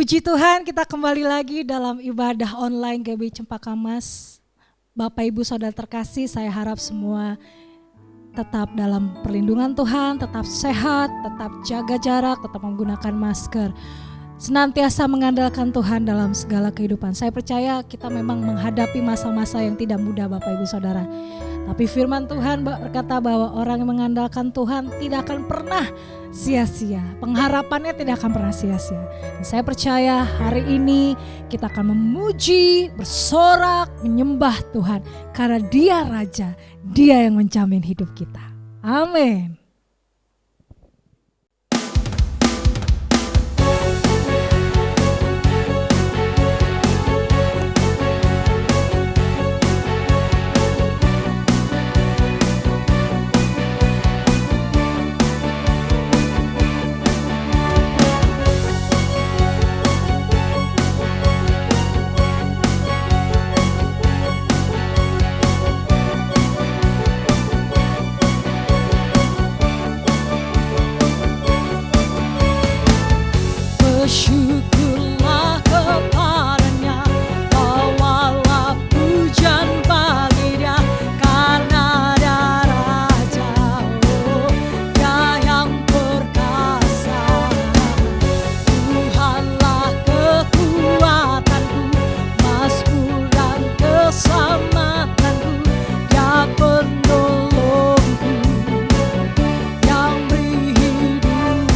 Puji Tuhan, kita kembali lagi dalam ibadah online GBI Cempaka Mas. Bapak Ibu Saudara terkasih, saya harap semua tetap dalam perlindungan Tuhan, tetap sehat, tetap jaga jarak, tetap menggunakan masker. Senantiasa mengandalkan Tuhan dalam segala kehidupan. Saya percaya kita memang menghadapi masa-masa yang tidak mudah Bapak Ibu Saudara. Tapi firman Tuhan berkata bahwa orang yang mengandalkan Tuhan tidak akan pernah sia-sia. Pengharapannya tidak akan pernah sia-sia. Dan saya percaya hari ini kita akan memuji, bersorak, menyembah Tuhan. Karena Dia Raja, Dia yang menjamin hidup kita. Amin. Bersyukurlah kepadanya, bawalah pujian bagi Dia, karena Dia Raja, Dia yang perkasa. Tuhanlah kekuatanku, mazmur dan keselamatanku, Dia penolongku yang beri hidupku.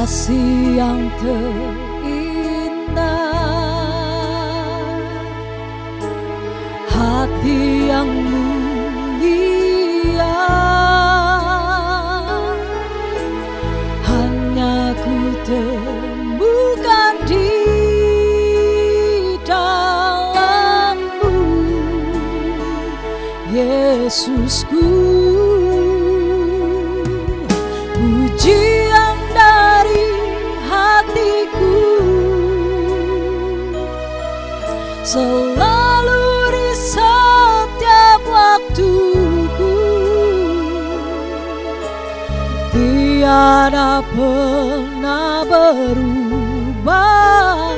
kasih yang terindah, hati yang mulia, hanya ku temukan di dalam-Mu, Yesusku. Pujian dari hatiku selalu di setiap waktuku, tiada pernah berubah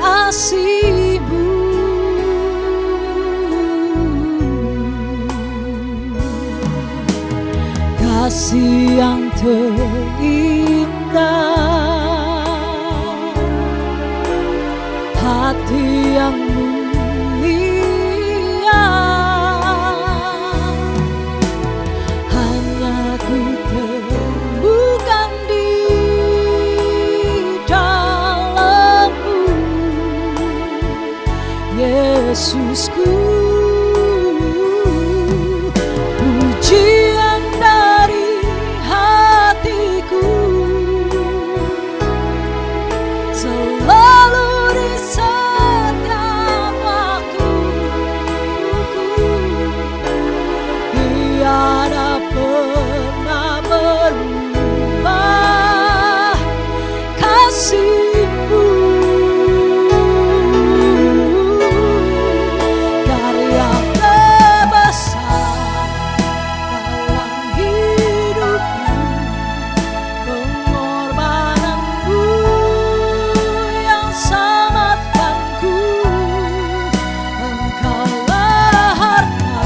kasih-Mu. Kasih yang terindah, hati yang mulia, hanya ku temukan di dalam-Mu, Yesusku. Pujian dari hatiku selalu di setiap waktuku, tiada pernah berubah kasih-Mu. Karya terbesar dalam hidupku, pengorbanan-Mu yang selamatkanku. Engkaulah harta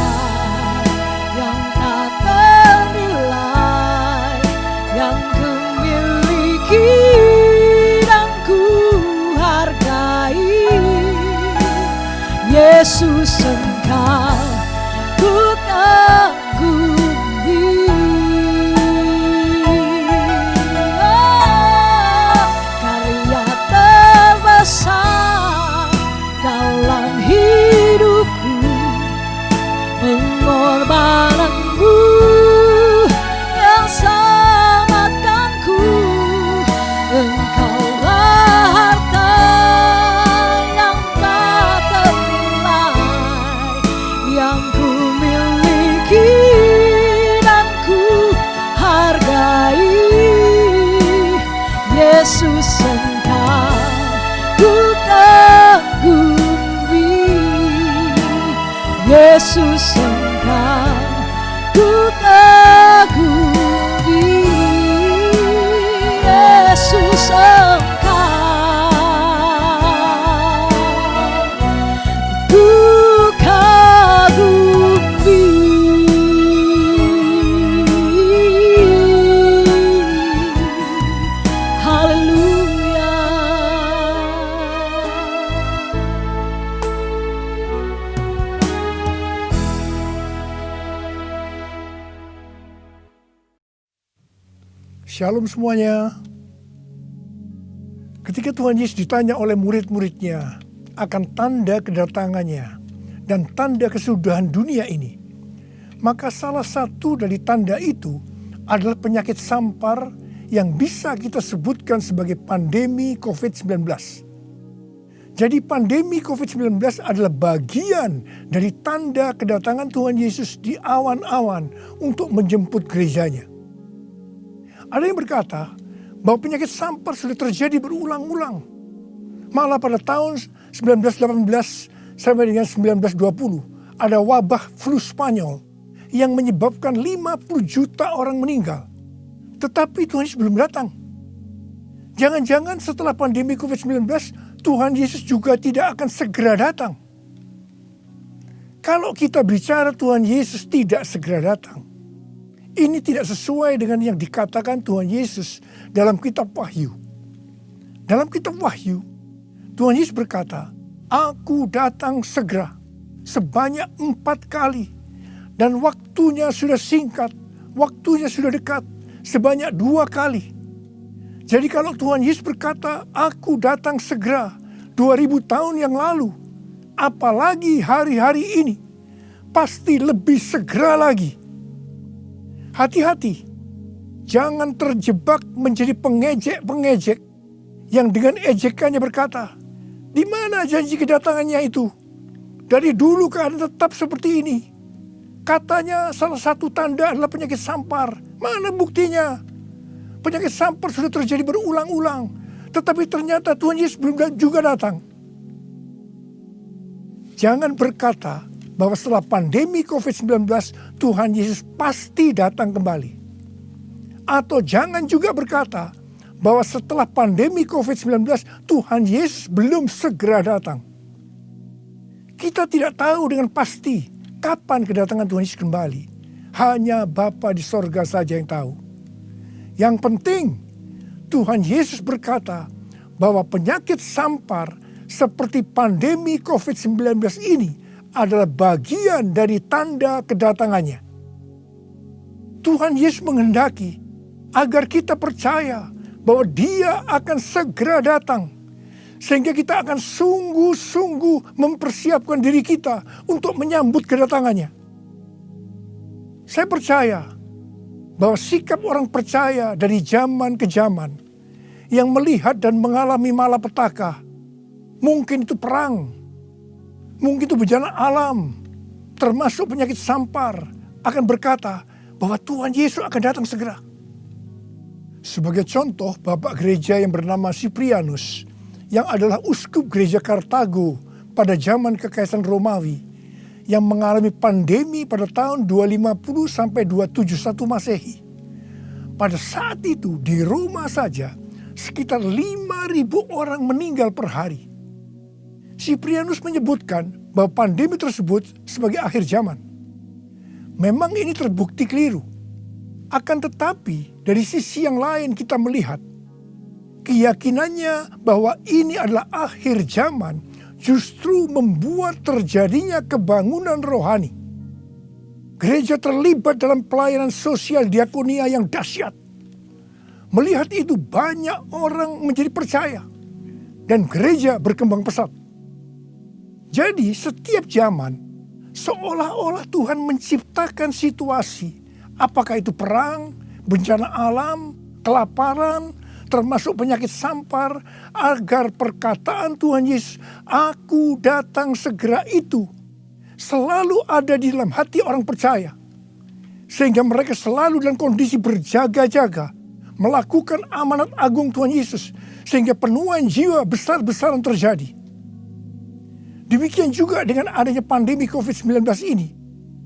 yang tak ternilai, yang ku miliki dan ku hargai. Yesus, Engkau ku kagumi. Karya terbesar dalam hidupku, pengorbanan-Mu yang selamatkanku. Engkaulah harta yang tak ternilai, yang ku miliki dan ku hargai. Yesus, Engkau ku kagumi. Yesus, Engkau ku kagumi. Yesus, Engkau ku kagumi. Haleluya. Shalom semuanya. Ketika Tuhan Yesus ditanya oleh murid-muridnya akan tanda kedatangannya dan tanda kesudahan dunia ini, maka salah satu dari tanda itu adalah penyakit sampar yang bisa kita sebutkan sebagai pandemi COVID-19. Jadi pandemi COVID-19 adalah bagian dari tanda kedatangan Tuhan Yesus di awan-awan untuk menjemput gerejanya. Ada yang berkata bahwa penyakit sampar sudah terjadi berulang-ulang. Malah pada tahun 1918 sampai dengan 1920 ada wabah flu Spanyol yang menyebabkan 50 juta orang meninggal. Tetapi Tuhan Yesus belum datang. Jangan-jangan setelah pandemi COVID-19 Tuhan Yesus juga tidak akan segera datang. Kalau kita bicara Tuhan Yesus tidak segera datang, ini tidak sesuai dengan yang dikatakan Tuhan Yesus dalam kitab Wahyu. Dalam kitab Wahyu, Tuhan Yesus berkata, "Aku datang segera sebanyak 4 kali. Dan waktunya sudah singkat, waktunya sudah dekat sebanyak 2 kali." Jadi kalau Tuhan Yesus berkata, aku datang segera 2000 tahun yang lalu, apalagi hari-hari ini, pasti lebih segera lagi. Hati-hati, jangan terjebak menjadi pengejek-pengejek yang dengan ejekannya berkata, di mana janji kedatangannya itu? Dari dulu keadaan tetap seperti ini. Katanya salah satu tanda adalah penyakit sampar. Mana buktinya? Penyakit sampar sudah terjadi berulang-ulang. Tetapi ternyata Tuhan Yesus belum juga datang. Jangan berkata bahwa setelah pandemi COVID-19 Tuhan Yesus pasti datang kembali. Atau jangan juga berkata bahwa setelah pandemi COVID-19 Tuhan Yesus belum segera datang. Kita tidak tahu dengan pasti kapan kedatangan Tuhan Yesus kembali. Hanya Bapa di sorga saja yang tahu. Yang penting Tuhan Yesus berkata bahwa penyakit sampar seperti pandemi COVID-19 ini adalah bagian dari tanda kedatangannya. Tuhan Yesus menghendaki agar kita percaya bahwa Dia akan segera datang. Sehingga kita akan sungguh-sungguh mempersiapkan diri kita untuk menyambut kedatangannya. Saya percaya bahwa sikap orang percaya dari zaman ke zaman yang melihat dan mengalami malapetaka, mungkin itu perang, mungkin itu bencana alam, termasuk penyakit sampar, akan berkata bahwa Tuhan Yesus akan datang segera. Sebagai contoh, Bapak Gereja yang bernama Cyprianus, yang adalah uskup gereja Kartago pada zaman Kekaisaran Romawi, yang mengalami pandemi pada tahun 250 sampai 271 Masehi. Pada saat itu di Roma saja sekitar 5.000 orang meninggal per hari. Cyprianus menyebutkan bahwa pandemi tersebut sebagai akhir zaman. Memang ini terbukti keliru. Akan tetapi dari sisi yang lain kita melihat keyakinannya bahwa ini adalah akhir zaman justru membuat terjadinya kebangunan rohani. Gereja terlibat dalam pelayanan sosial diakonia yang dahsyat. Melihat itu banyak orang menjadi percaya dan gereja berkembang pesat. Jadi setiap zaman seolah-olah Tuhan menciptakan situasi, apakah itu perang, bencana alam, kelaparan, termasuk penyakit sampar, agar perkataan Tuhan Yesus, aku datang segera itu, selalu ada di dalam hati orang percaya. Sehingga mereka selalu dalam kondisi berjaga-jaga, melakukan amanat agung Tuhan Yesus, sehingga penuaian jiwa besar-besaran terjadi. Demikian juga dengan adanya pandemi COVID-19 ini,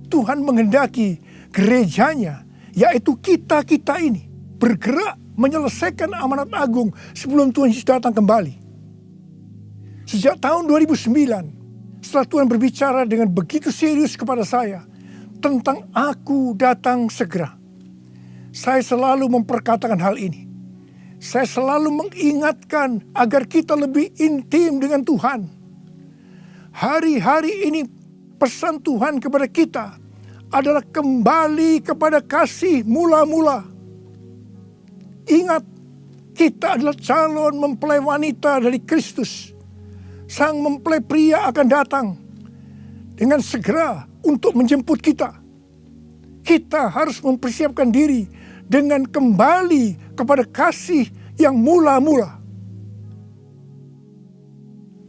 Tuhan menghendaki gerejanya, yaitu kita-kita ini, bergerak menyelesaikan amanat agung sebelum Tuhan Yesus datang kembali. Sejak tahun 2009, setelah Tuhan berbicara dengan begitu serius kepada saya tentang aku datang segera, saya selalu memperkatakan hal ini. Saya selalu mengingatkan agar kita lebih intim dengan Tuhan. Hari-hari ini pesan Tuhan kepada kita adalah kembali kepada kasih mula-mula. Ingat, kita adalah calon mempelai wanita dari Kristus. Sang mempelai pria akan datang dengan segera untuk menjemput kita. Kita harus mempersiapkan diri dengan kembali kepada kasih yang mula-mula.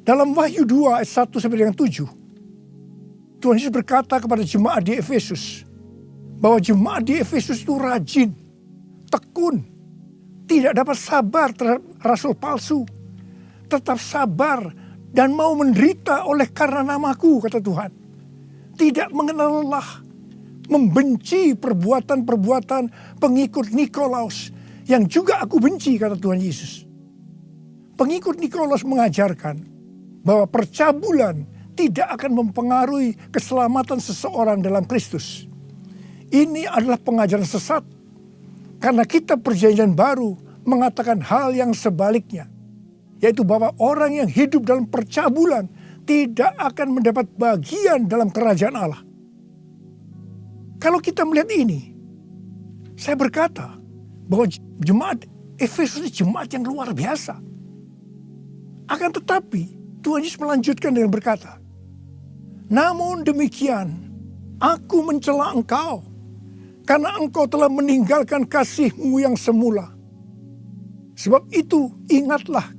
Dalam Wahyu 2 ayat 1 sampai dengan 7, Tuhan Yesus berkata kepada jemaat di Efesus bahwa jemaat di Efesus itu rajin, tekun, tidak dapat sabar terhadap rasul palsu, tetap sabar dan mau menderita oleh karena namaku, kata Tuhan. Tidak mengenal lelah, membenci perbuatan-perbuatan pengikut Nikolaus yang juga aku benci, kata Tuhan Yesus. Pengikut Nikolaus mengajarkan bahwa percabulan tidak akan mempengaruhi keselamatan seseorang dalam Kristus. Ini adalah pengajaran sesat. Karena kitab perjanjian baru mengatakan hal yang sebaliknya. Yaitu bahwa orang yang hidup dalam percabulan tidak akan mendapat bagian dalam kerajaan Allah. Kalau kita melihat ini, saya berkata bahwa jemaat Efesus ini jemaat yang luar biasa. Akan tetapi Tuhan Yesus melanjutkan dengan berkata, namun demikian aku mencela engkau karena engkau telah meninggalkan kasih-Mu yang semula. Sebab itu ingatlah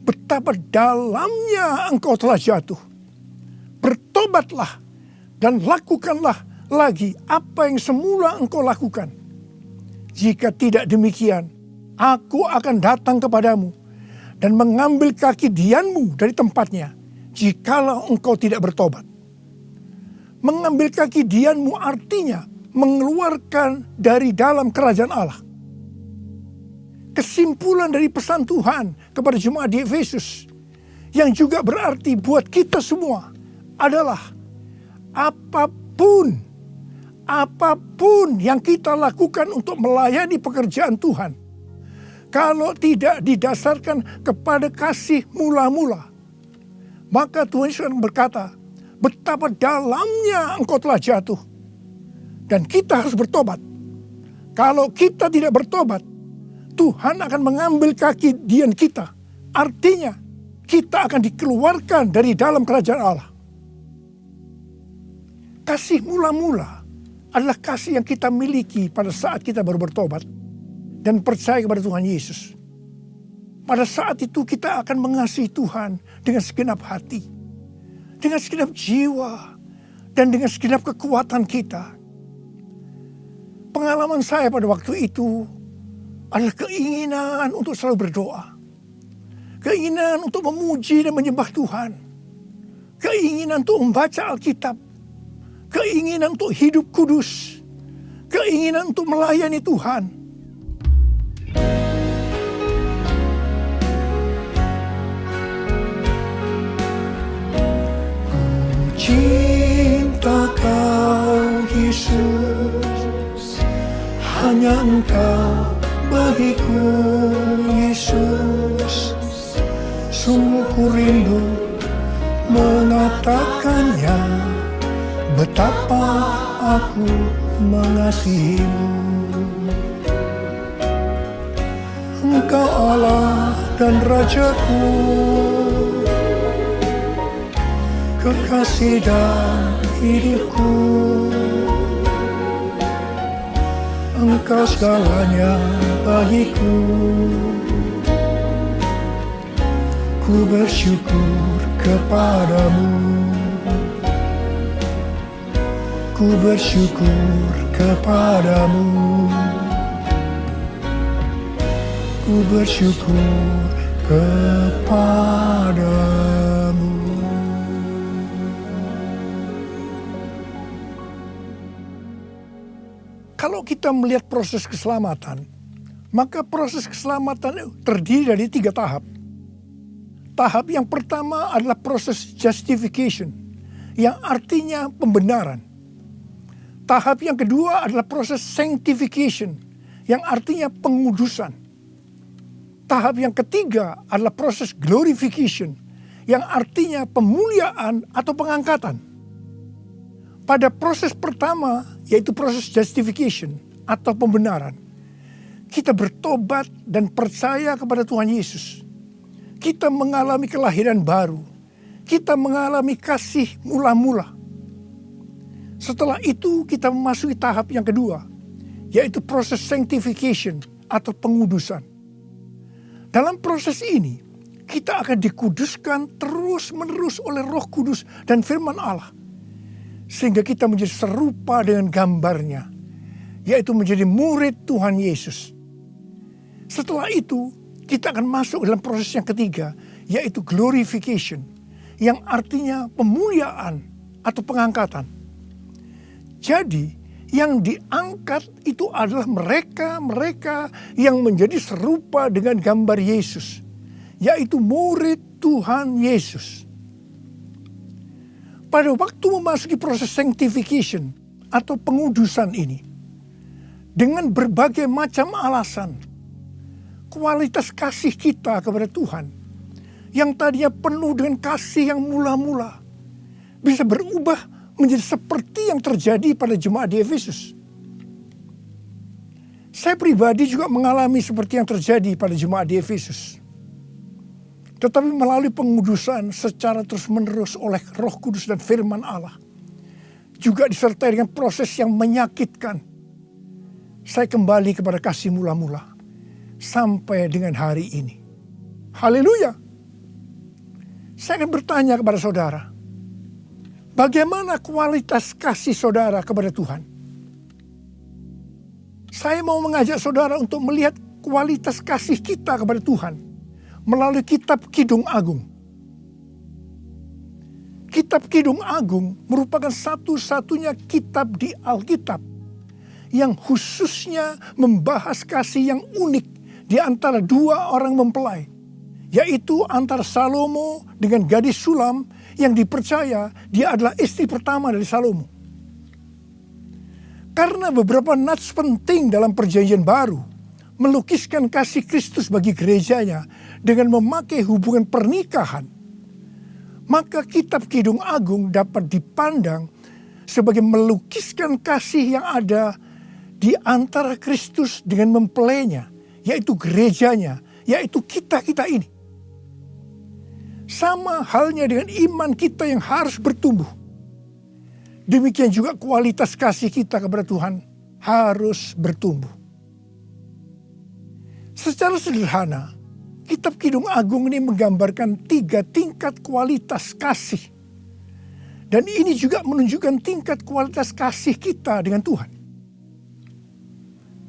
betapa dalamnya engkau telah jatuh. Bertobatlah dan lakukanlah lagi apa yang semula engkau lakukan. Jika tidak demikian, aku akan datang kepadamu dan mengambil kaki dianmu dari tempatnya, jikalau engkau tidak bertobat. Mengambil kaki dianmu artinya mengeluarkan dari dalam kerajaan Allah. Kesimpulan dari pesan Tuhan kepada jemaat di Efesus, yang juga berarti buat kita semua, adalah apapun yang kita lakukan untuk melayani pekerjaan Tuhan, kalau tidak didasarkan kepada kasih mula-mula, maka Tuhan Yesus berkata, betapa dalamnya engkau telah jatuh. Dan kita harus bertobat. Kalau kita tidak bertobat, Tuhan akan mengambil kaki dian kita. Artinya, kita akan dikeluarkan dari dalam kerajaan Allah. Kasih mula-mula adalah kasih yang kita miliki pada saat kita baru bertobat dan percaya kepada Tuhan Yesus. Pada saat itu kita akan mengasihi Tuhan dengan segenap hati, dengan segenap jiwa, dan dengan segenap kekuatan kita. Pengalaman saya pada waktu itu adalah keinginan untuk selalu berdoa. Keinginan untuk memuji dan menyembah Tuhan. Keinginan untuk membaca Alkitab. Keinginan untuk hidup kudus. Keinginan untuk melayani Tuhan. Ku cinta Kau Yesus, hanya Engkau bagiku Yesus. Sungguh ku rindu mengatakannya, betapa aku mengasihimu. Engkau Allah dan Rajaku, kekasih dan hidupku. Engkau segalanya bagiku. Ku bersyukur kepadamu. Ku bersyukur kepadamu. Ku bersyukur kepadamu. Kalau kita melihat proses keselamatan, maka proses keselamatan terdiri dari 3 tahap. Tahap yang pertama adalah proses justification, yang artinya pembenaran. Tahap yang kedua adalah proses sanctification, yang artinya pengudusan. Tahap yang ketiga adalah proses glorification, yang artinya pemuliaan atau pengangkatan. Pada proses pertama, yaitu proses justification atau pembenaran, kita bertobat dan percaya kepada Tuhan Yesus. Kita mengalami kelahiran baru. Kita mengalami kasih mula-mula. Setelah itu kita memasuki tahap yang kedua, yaitu proses sanctification atau pengudusan. Dalam proses ini, kita akan dikuduskan terus-menerus oleh Roh Kudus dan firman Allah. Sehingga kita menjadi serupa dengan gambarnya, yaitu menjadi murid Tuhan Yesus. Setelah itu, kita akan masuk dalam proses yang ketiga, yaitu glorification, yang artinya pemuliaan atau pengangkatan. Jadi, yang diangkat itu adalah mereka yang menjadi serupa dengan gambar Yesus, yaitu murid Tuhan Yesus. Pada waktu memasuki proses sanctification atau pengudusan ini, dengan berbagai macam alasan, kualitas kasih kita kepada Tuhan, yang tadinya penuh dengan kasih yang mula-mula, bisa berubah menjadi seperti yang terjadi pada jemaat di Efesus. Saya pribadi juga mengalami seperti yang terjadi pada jemaat di Efesus. Tetapi melalui pengudusan secara terus-menerus oleh Roh Kudus dan firman Allah, juga disertai dengan proses yang menyakitkan, saya kembali kepada kasih mula-mula sampai dengan hari ini. Haleluya. Saya akan bertanya kepada saudara, bagaimana kualitas kasih saudara kepada Tuhan? Saya mau mengajak saudara untuk melihat kualitas kasih kita kepada Tuhan melalui kitab Kidung Agung. Kitab Kidung Agung merupakan satu-satunya kitab di Alkitab yang khususnya membahas kasih yang unik di antara dua orang mempelai, yaitu antara Salomo dengan gadis Sulam yang dipercaya dia adalah istri pertama dari Salomo. Karena beberapa nats penting dalam Perjanjian Baru melukiskan kasih Kristus bagi gerejanya dengan memakai hubungan pernikahan, maka kitab Kidung Agung dapat dipandang sebagai melukiskan kasih yang ada di antara Kristus dengan mempelainya, yaitu gerejanya, yaitu kita-kita ini. Sama halnya dengan iman kita yang harus bertumbuh. Demikian juga kualitas kasih kita kepada Tuhan harus bertumbuh. Secara sederhana, kitab Kidung Agung ini menggambarkan 3 tingkat kualitas kasih. Dan ini juga menunjukkan tingkat kualitas kasih kita dengan Tuhan.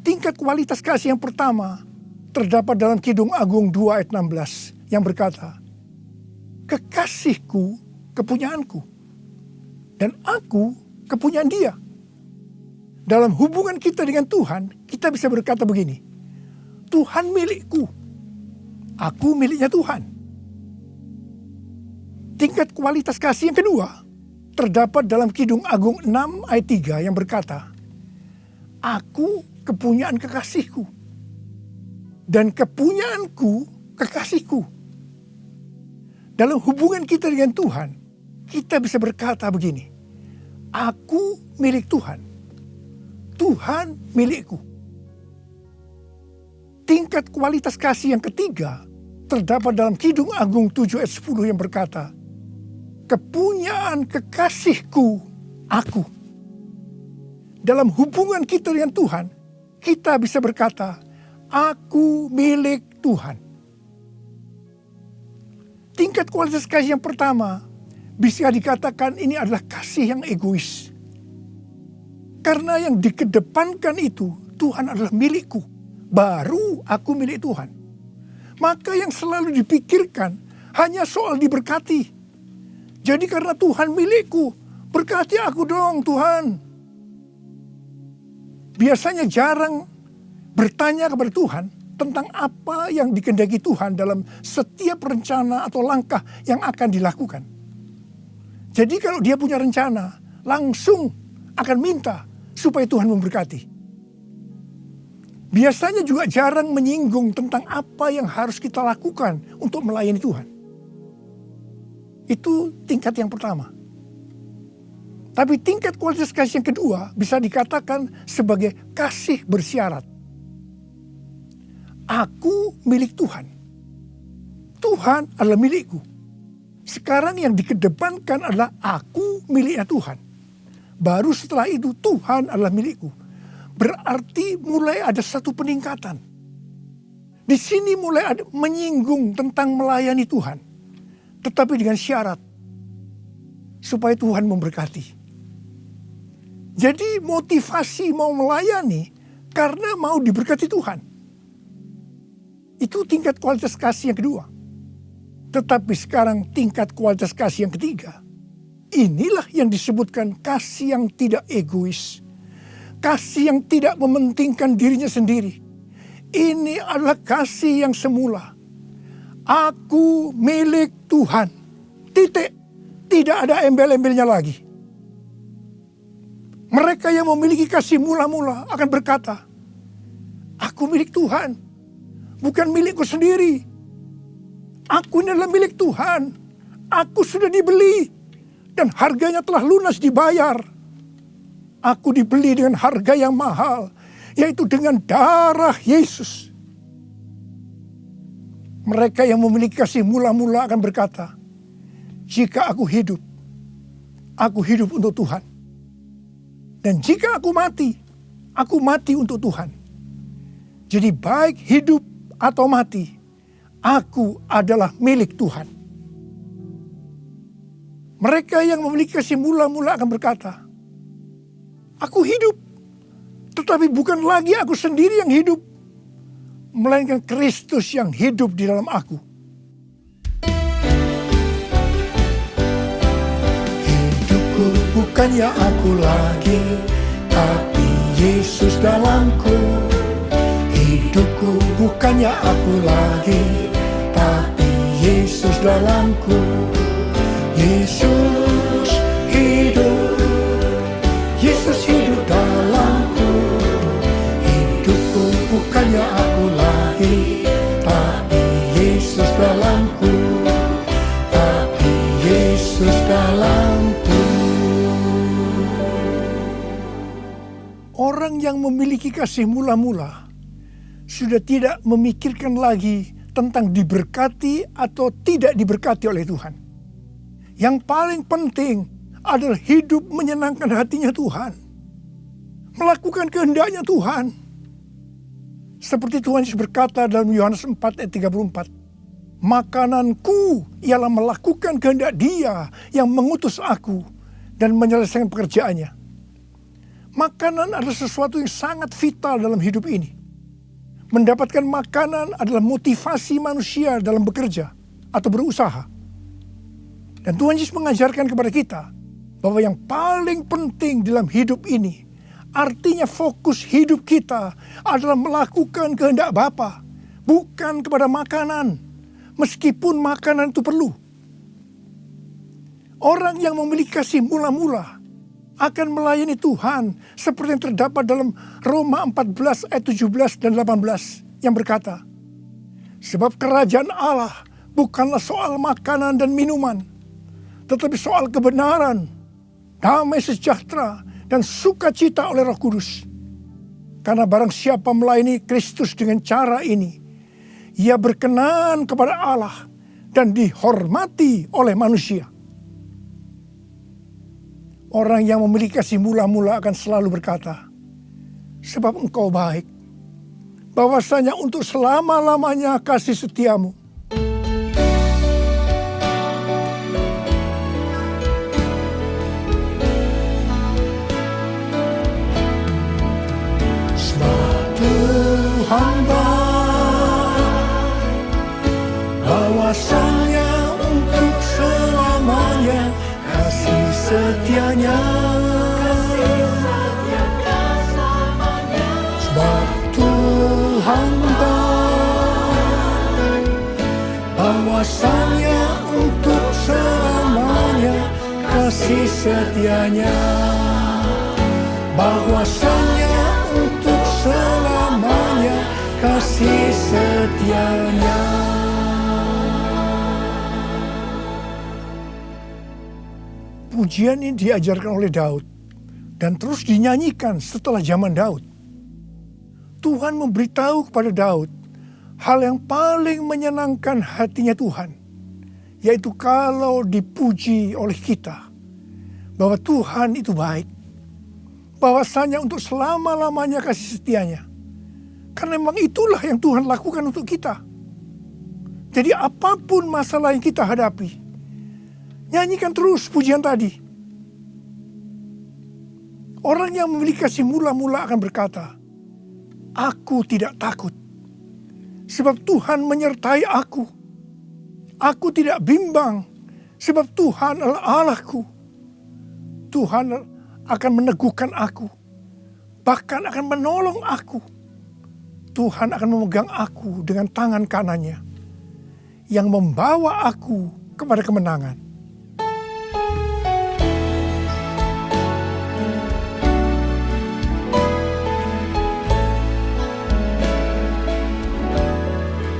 Tingkat kualitas kasih yang pertama terdapat dalam Kidung Agung 2 ayat 16 yang berkata, "Kekasihku, kepunyaanku, dan aku kepunyaan dia." Dalam hubungan kita dengan Tuhan, kita bisa berkata begini, Tuhan milikku, aku miliknya Tuhan. Tingkat kualitas kasih yang kedua terdapat dalam Kidung Agung 6 ayat 3 yang berkata, "Aku kepunyaan kekasihku, dan kepunyaanku kekasihku." Dalam hubungan kita dengan Tuhan, kita bisa berkata begini, aku milik Tuhan, Tuhan milikku. Tingkat kualitas kasih yang ketiga terdapat dalam Kidung Agung 7 ayat 10 yang berkata, "Kepunyaan kekasihku aku." Dalam hubungan kita dengan Tuhan, kita bisa berkata, aku milik Tuhan. Tingkat kualitas kasih yang pertama bisa dikatakan ini adalah kasih yang egois. Karena yang dikedepankan itu, Tuhan adalah milikku, baru aku milik Tuhan. Maka yang selalu dipikirkan hanya soal diberkati. Jadi karena Tuhan milikku, berkati aku dong Tuhan. Biasanya jarang bertanya kepada Tuhan tentang apa yang dikehendaki Tuhan dalam setiap rencana atau langkah yang akan dilakukan. Jadi kalau dia punya rencana, langsung akan minta supaya Tuhan memberkati. Biasanya juga jarang menyinggung tentang apa yang harus kita lakukan untuk melayani Tuhan. Itu tingkat yang pertama. Tapi tingkat kualitas kasih yang kedua bisa dikatakan sebagai kasih bersyarat. Aku milik Tuhan. Tuhan adalah milikku. Sekarang yang dikedepankan adalah aku miliknya Tuhan. Baru setelah itu Tuhan adalah milikku. Berarti mulai ada satu peningkatan. Di sini mulai ada menyinggung tentang melayani Tuhan. Tetapi dengan syarat. Supaya Tuhan memberkati. Jadi motivasi mau melayani karena mau diberkati Tuhan. Itu tingkat kualitas kasih yang kedua. Tetapi sekarang tingkat kualitas kasih yang ketiga. Inilah yang disebutkan kasih yang tidak egois. Kasih yang tidak mementingkan dirinya sendiri. Ini adalah kasih yang semula. Aku milik Tuhan. Titik. Tidak ada embel-embelnya lagi. Mereka yang memiliki kasih mula-mula akan berkata, aku milik Tuhan. Bukan milikku sendiri. Aku ini adalah milik Tuhan. Aku sudah dibeli. Dan harganya telah lunas dibayar. Aku dibeli dengan harga yang mahal. yaitu dengan darah Yesus. Mereka yang memiliki kasih mula-mula akan berkata, jika aku hidup untuk Tuhan. Dan jika aku mati untuk Tuhan. Jadi baik hidup atau mati, aku adalah milik Tuhan. Mereka yang memiliki kasih mula-mula akan berkata, aku hidup, tetapi bukan lagi aku sendiri yang hidup, melainkan Kristus yang hidup di dalam aku. Hidupku bukannya aku lagi, tapi Yesus dalamku. Hidupku bukannya aku lagi, tapi Yesus dalamku. Yesus hidup, Yesus hidup dalamku. Hidupku bukannya aku lagi, tapi Yesus dalamku, tapi Yesus dalamku. Orang yang memiliki kasih mula-mula sudah tidak memikirkan lagi tentang diberkati atau tidak diberkati oleh Tuhan. Yang paling penting adalah hidup menyenangkan hatinya Tuhan. Melakukan kehendaknya Tuhan. Seperti Tuhan Yesus berkata dalam Yohanes 4 ayat 34. Makananku ialah melakukan kehendak Dia yang mengutus aku dan menyelesaikan pekerjaannya. Makanan adalah sesuatu yang sangat vital dalam hidup ini. Mendapatkan makanan adalah motivasi manusia dalam bekerja atau berusaha. Dan Tuhan Yesus mengajarkan kepada kita bahwa yang paling penting dalam hidup ini, artinya fokus hidup kita adalah melakukan kehendak Bapa, bukan kepada makanan, meskipun makanan itu perlu. Orang yang memiliki kasih mula-mula akan melayani Tuhan seperti yang terdapat dalam Roma 14 ayat 17 dan 18 yang berkata, sebab kerajaan Allah bukanlah soal makanan dan minuman, tetapi soal kebenaran, damai sejahtera, dan sukacita oleh Roh Kudus. Karena barang siapa melayani Kristus dengan cara ini, ia berkenan kepada Allah dan dihormati oleh manusia. Orang yang memiliki kasih mula-mula akan selalu berkata, sebab engkau baik, bahwasanya untuk selama-lamanya kasih setiamu. Hamba bahwasanya untuk selamanya kasih setianya, sebab Tuhan bahwasanya untuk selamanya kasih setianya, bahwasanya untuk selamanya kasih setianya. Pujian ini diajarkan oleh Daud dan terus dinyanyikan setelah zaman Daud. Tuhan memberitahu kepada Daud hal yang paling menyenangkan hatinya Tuhan, yaitu kalau dipuji oleh kita bahwa Tuhan itu baik, bahwasanya untuk selama-lamanya kasih setianya. Karena memang itulah yang Tuhan lakukan untuk kita. Jadi apapun masalah yang kita hadapi, nyanyikan terus pujian tadi. Orang yang memiliki kasih mula-mula akan berkata, aku tidak takut, sebab Tuhan menyertai aku. Aku tidak bimbang, sebab Tuhan adalah Allahku. Tuhan akan meneguhkan aku, bahkan akan menolong aku. Tuhan akan memegang aku dengan tangan kanannya yang membawa aku kepada kemenangan.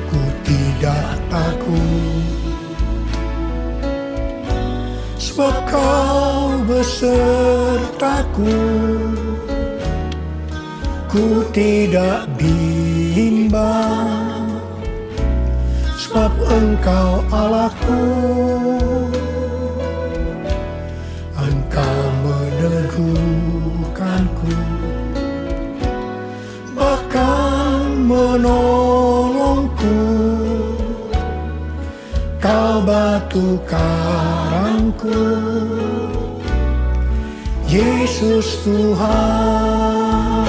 Ku tidak takut, sebab Kau besertaku. Aku tidak bimbang, sebab Engkau Allahku. Engkau meneguhkanku, bahkan menolongku. Kau batu karangku, Yesus Tuhan.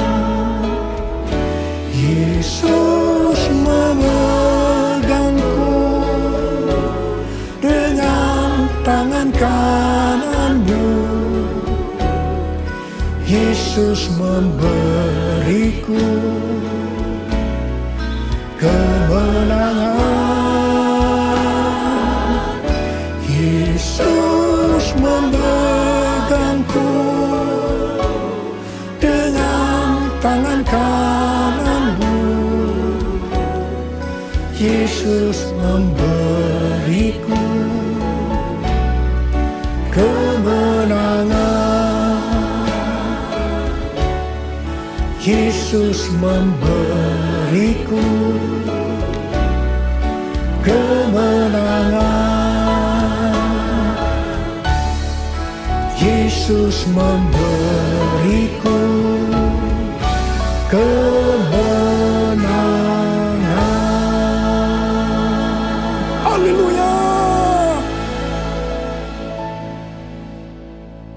Yesus memegangku dengan tangan kanan-Mu. Yesus memberiku kemenangan. Yesus memegangku dengan tangan kanan-Mu. Yesus memberiku kemenangan. Yesus memberiku kemenangan. Yesus memberiku kemenangan. Haleluya.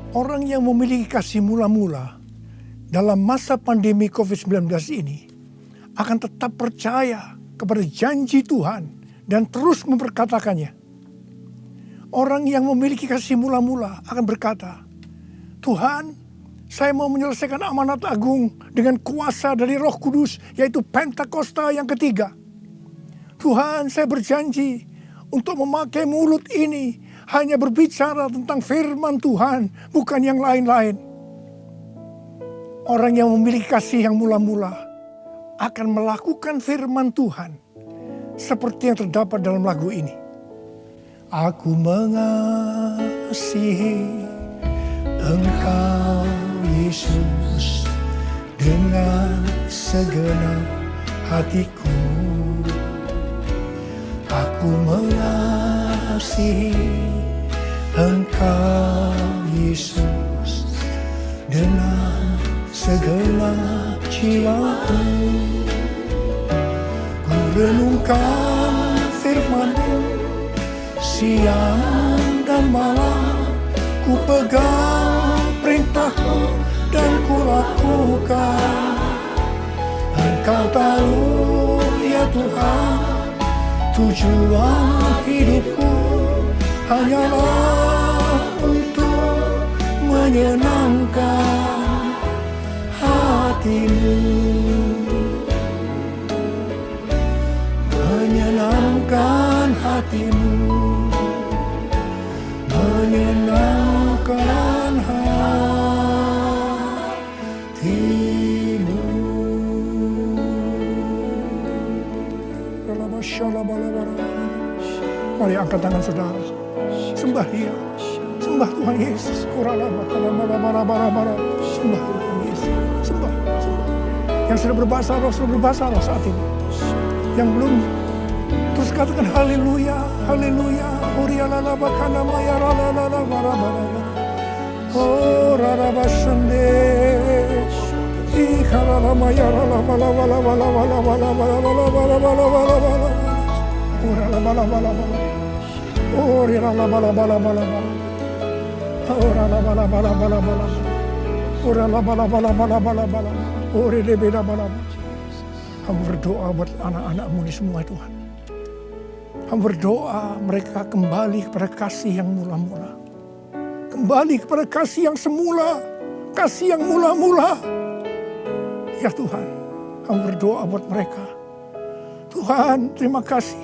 Orang yang memiliki kasih mula-mula dalam masa pandemi COVID-19 ini akan tetap percaya kepada janji Tuhan dan terus memperkatakannya. Orang yang memiliki kasih mula-mula akan berkata, Tuhan, saya mau menyelesaikan amanat agung dengan kuasa dari Roh Kudus, yaitu Pentakosta yang ketiga. Tuhan, saya berjanji untuk memakai mulut ini hanya berbicara tentang firman Tuhan, bukan yang lain-lain. Orang yang memiliki kasih yang mula-mula akan melakukan firman Tuhan seperti yang terdapat dalam lagu ini. Aku mengasihi Engkau Yesus dengan segenap hatiku. Aku mengasihi Engkau Yesus dengan segenap jiwaku. Ku renungkan firman-Mu siang dan malam, ku pegang perintah-Mu dan ku lakukan. Engkau tahu ya Tuhan, tujuan hidupku hanyalah untuk menyenangkan hati-Mu. Menyenangkan hati-Mu, menyenangkan hati-Mu. Mari angkat tangan saudara, sembah Dia, sembah Tuhan Yesus. Sembah Tuhan Yesus, sembah. Yang sudah berbahasa roh saat ini. Yang belum, terus katakan haleluya, haleluya. Oh rarabasande, ikhalalama yarala bala bala bala bala bala bala bala bala bala bala bala. Orala bala bala bala. Orala bala bala bala bala. Orala bala bala bala bala. Orala bala bala bala bala bala. Ore de beda bala. Hamba berdoa buat anak-anak-Mu ini semua Tuhan. Hamba berdoa mereka kembali kepada kasih yang mula-mula. Kembali kepada kasih yang semula. Kasih yang mula-mula. Ya Tuhan, hamba berdoa buat mereka. Tuhan, terima kasih.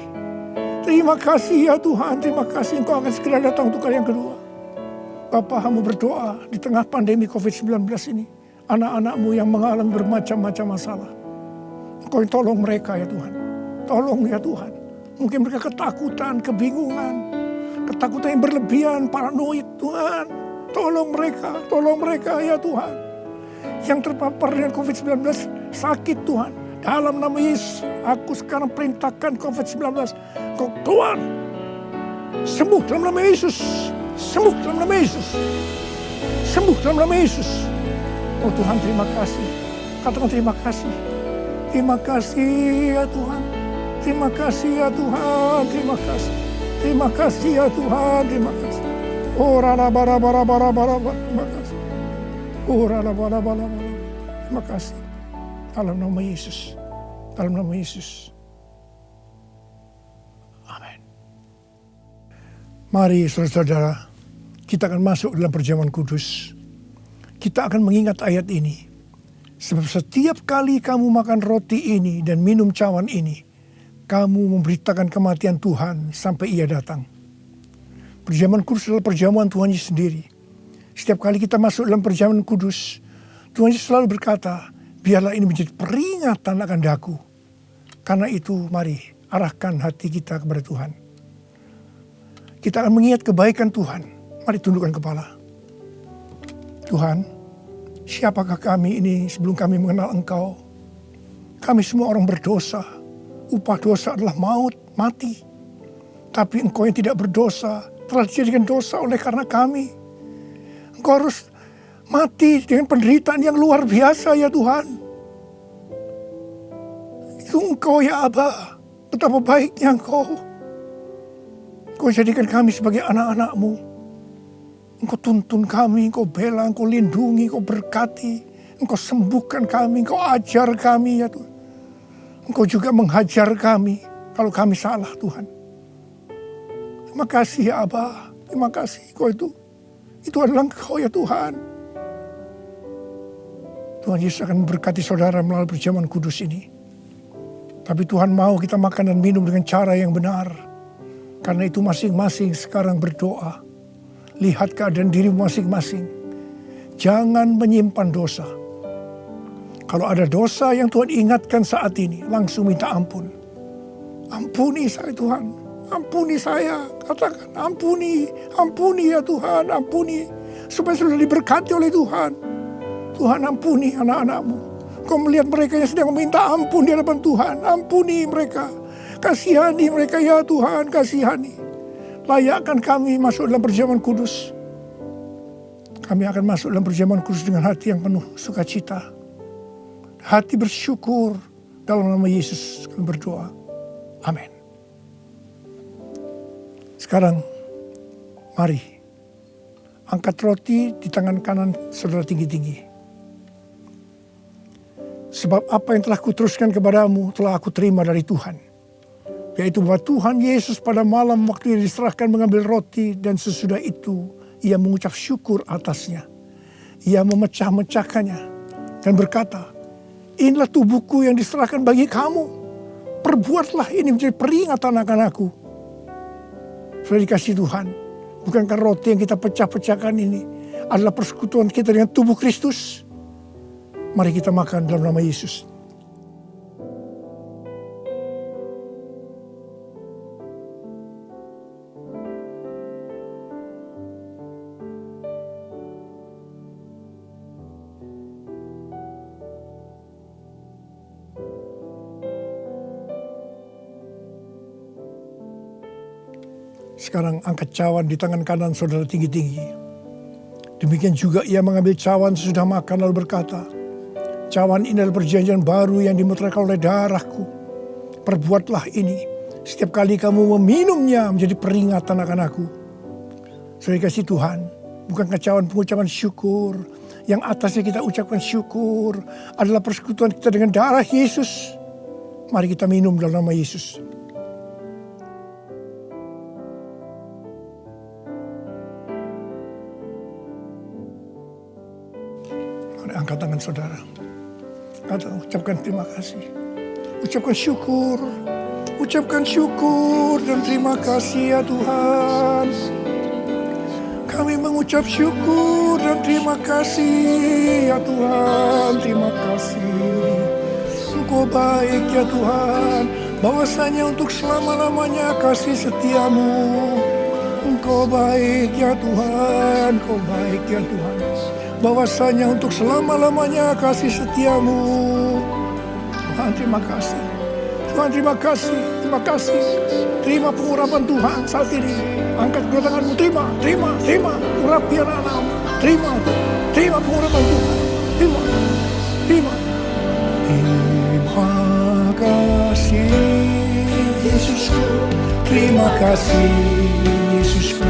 Terima kasih ya Tuhan, terima kasih Engkau akan segera datang untuk kali yang kedua. Bapa, hamba berdoa di tengah pandemi COVID-19 ini. Anak-anak-Mu yang mengalami bermacam-macam masalah. Engkau yang tolong mereka ya Tuhan. Tolong ya Tuhan. Mungkin mereka ketakutan, kebingungan. Ketakutan yang berlebihan, paranoid Tuhan. Tolong mereka ya Tuhan. Yang terpapar dengan COVID-19 sakit Tuhan. Dalam nama Yesus, aku sekarang perintahkan COVID-19, kau keluar. Sembuh dalam nama Yesus. Sembuh dalam nama Yesus. Sembuh dalam nama Yesus. Oh Tuhan, terima kasih. Katakan terima kasih. Terima kasih ya Tuhan. Terima kasih ya Tuhan. Terima kasih. Terima kasih ya Tuhan. Terima kasih. Oh rala bara bara bara bara bara. Terima kasih. Oh rala bara bara bara. Terima kasih. Dalam nama Yesus. Dalam nama Yesus. Amin. Mari saudara-saudara, kita akan masuk dalam perjamuan kudus. Kita akan mengingat ayat ini. Sebab setiap kali kamu makan roti ini dan minum cawan ini, kamu memberitakan kematian Tuhan sampai Ia datang. Perjamuan kudus adalah perjamuan Tuhan Yesus sendiri. Setiap kali kita masuk dalam perjamuan kudus, Tuhan Yesus selalu berkata, biarlah ini menjadi peringatan akan daku. Karena itu mari arahkan hati kita kepada Tuhan. Kita akan mengingat kebaikan Tuhan. Mari tundukkan kepala. Tuhan, siapakah kami ini sebelum kami mengenal Engkau? Kami semua orang berdosa. Upah dosa adalah maut, mati. Tapi Engkau yang tidak berdosa telah dijadikan dosa oleh karena kami. Engkau harus mati dengan penderitaan yang luar biasa ya Tuhan. Itu Engkau ya Aba. Betapa baiknya Engkau. Engkau jadikan kami sebagai anak-anak-Mu. Engkau tuntun kami, Engkau bela, Engkau lindungi, Engkau berkati. Engkau sembuhkan kami, Engkau ajar kami ya Tuhan. Engkau juga menghajar kami kalau kami salah Tuhan. Terima kasih ya Aba. Terima kasih Engkau itu. Itu adalah Engkau ya Tuhan. Tuhan Yesus akan memberkati saudara melalui perjamuan kudus ini. Tapi Tuhan mau kita makan dan minum dengan cara yang benar. Karena itu masing-masing sekarang berdoa. Lihat keadaan dirimu masing-masing. Jangan menyimpan dosa. Kalau ada dosa yang Tuhan ingatkan saat ini, langsung minta ampun. Ampuni saya Tuhan. Ampuni saya. Katakan ampuni. Ampuni ya Tuhan. Ampuni. Supaya sudah diberkati oleh Tuhan. Tuhan ampuni anak-anak-Mu. Kau melihat mereka yang sedang meminta ampun di hadapan Tuhan. Ampuni mereka. Kasihani mereka ya Tuhan. Kasihani. Layakkan kami masuk dalam perjamuan kudus. Kami akan masuk dalam perjamuan kudus dengan hati yang penuh sukacita. Hati bersyukur. Dalam nama Yesus kami berdoa. Amin. Sekarang mari angkat roti di tangan kanan saudara tinggi-tinggi. Sebab apa yang telah kuteruskan kepadamu telah aku terima dari Tuhan. Yaitu bahwa Tuhan Yesus pada malam waktu ia diserahkan mengambil roti dan sesudah itu ia mengucap syukur atasnya. Ia memecah-mecahkannya dan berkata, inilah tubuhku yang diserahkan bagi kamu. Perbuatlah ini menjadi peringatan akan aku. Sudah dikasih Tuhan, bukankah roti yang kita pecah-pecahkan ini adalah persekutuan kita dengan tubuh Kristus? Mari kita makan dalam nama Yesus. Sekarang angkat cawan di tangan kanan saudara tinggi-tinggi. Demikian juga ia mengambil cawan sesudah makan lalu berkata, cawan ini adalah perjanjian baru yang dimeteraikan oleh darahku. Perbuatlah ini setiap kali kamu meminumnya menjadi peringatan akan aku. Saudara kasih Tuhan, bukankah cawan pengucapan syukur yang atasnya kita ucapkan syukur adalah persekutuan kita dengan darah Yesus. Mari kita minum dalam nama Yesus. Angkat tangan saudara. Ucapkan terima kasih. Ucapkan syukur. Ucapkan syukur dan terima kasih ya Tuhan. Kami mengucap syukur dan terima kasih ya Tuhan. Terima kasih. Engkau baik ya Tuhan. Bahwasanya untuk selama-lamanya kasih setiamu. Engkau baik ya Tuhan. Engkau baik ya Tuhan. Bahwasanya untuk selama-lamanya kasih setiamu. Tuhan terima kasih. Tuhan terima kasih, terima kasih. Terima pengurapan Tuhan saat ini. Angkat kedua tanganmu, terima. Urapi anak-anakmu, terima pengurapan Tuhan. Terima. Terima kasih Yesusku, terima kasih Yesusku.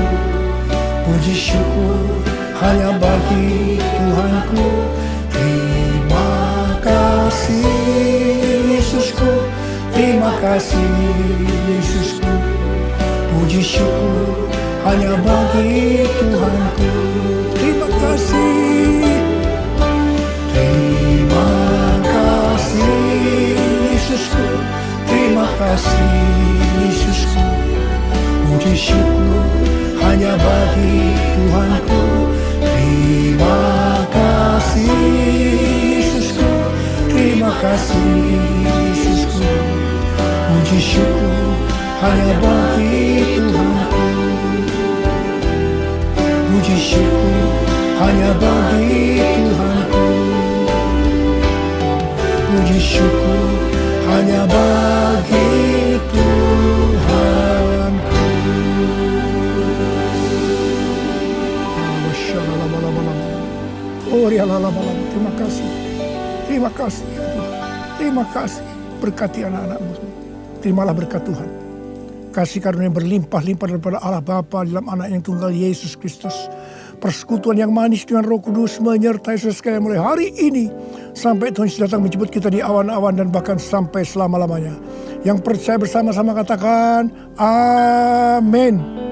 Puji syukur hanya bagi Tuhanku. Terima kasih Yesusku, terima kasih Yesusku. Puji syukur hanya bagi Tuhanku. Terima kasih. Terima kasih Yesusku, terima kasih Yesusku. Puji syukur hanya bagi Tuhanku. Terima kasih Yesusku, terima kasih Yesusku. Puji syukur hanya bagi Tuhanku. Puji syukur hanya bagi Tuhanku. Puji syukur hanya bagi Tuhanku. Oh, terima kasih. Terima kasih ya Tuhan. Terima kasih. Berkati anak-anakmu. Terimalah berkat Tuhan. Kasih karunia berlimpah-limpah daripada Allah Bapa dalam anak yang tunggal Yesus Kristus. Persekutuan yang manis dengan Roh Kudus menyertai saudara sekalian mulai hari ini sampai Tuhan Yesus datang menjemput kita di awan-awan dan bahkan sampai selama-lamanya. Yang percaya bersama-sama katakan amin.